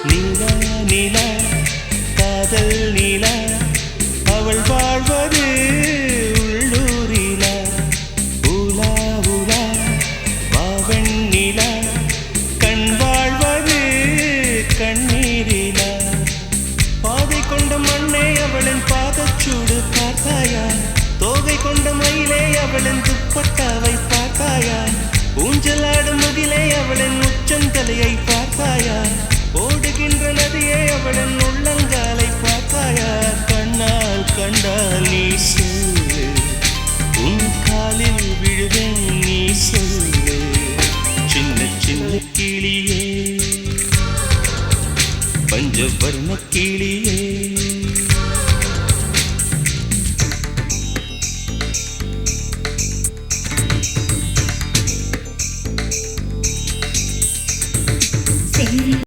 நீலா நீலா காதல் நீலா அவள் வாழ்வது உள்ளூரிலா ஊலா ஊலா வாவன் நீலா கண் வாழ்வது கண்ணீரிலா பாதை கொண்ட மண்ணே அவளின் பாதச்சூடு பார்த்தாயா தோகை கொண்ட மயிலே அவளின் துப்பட்டாவை பார்த்தாயா ஊஞ்சலாடும் முகிலே அவளின் உச்சந்தலையை பார்த்தாயா ஓடுகின்ற நதியே அவளின் உள்ளங்காலை பார்த்தாயா கண்ணால் கண்டால் நீ சொல்லு உன் காலில் விழுவேன் நீ சொல்லு சின்ன சின்ன கிளியே பஞ்சவர்ண கிளியே